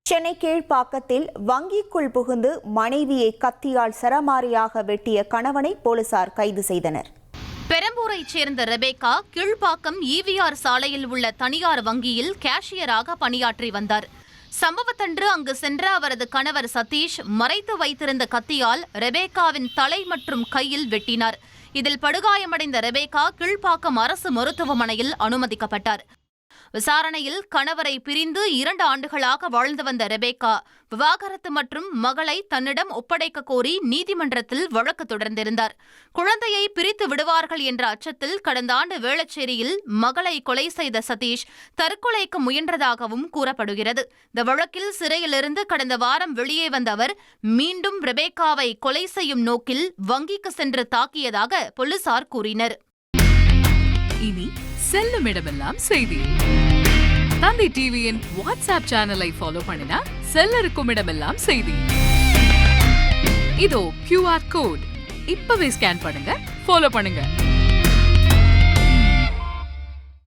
சென்னை கீழ்ப்பாக்கத்தில் வங்கிக்குள் புகுந்து மனைவியை கத்தியால் சரமாரியாக வெட்டிய கணவனை போலீசார் கைது செய்தனர். பெரம்பூரைச் சேர்ந்த ரெபேக்கா கீழ்ப்பாக்கம் EVR சாலையில் உள்ள தனியார் வங்கியில் கேஷியராக பணியாற்றி வந்தார். சம்பவத்தன்று அங்கு சென்ற அவரது கணவர் சதீஷ் மறைத்து வைத்திருந்த கத்தியால் ரெபேக்காவின் தலை மற்றும் கையில் வெட்டினார். இதில் படுகாயமடைந்த ரெபேக்கா கீழ்ப்பாக்கம் அரசு மருத்துவமனையில் அனுமதிக்கப்பட்டார். விசாரணையில் கணவரை பிரிந்து 2 ஆண்டுகளாக வாழ்ந்து வந்த ரெபேக்கா விவாகரத்து மற்றும் மகளை தன்னிடம் ஒப்படைக்க கோரி நீதிமன்றத்தில் வழக்கு தொடர்ந்திருந்தார். குழந்தையை பிரித்து விடுவார்கள் என்ற அச்சத்தில் கடந்த ஆண்டு வேளச்சேரியில் மகளை கொலை செய்த சதீஷ் தற்கொலைக்கு முயன்றதாகவும் கூறப்படுகிறது. இந்த வழக்கில் சிறையிலிருந்து கடந்த வாரம் வெளியே வந்த அவர் மீண்டும் ரெபேக்காவை கொலை செய்யும் நோக்கில் வங்கிக்கு சென்று தாக்கியதாக போலீசார் கூறினர். இனி செல்லும் இடமெல்லாம் செய்தி. தந்தை டிவியின் வாட்ஸ்அப் சேனலை ஃபாலோ பண்ணினா செல்லருக்கும் இடமெல்லாம் செய்தி. இதோ QR கோட் இப்பவே ஸ்கேன் பண்ணுங்க, ஃபாலோ பண்ணுங்க.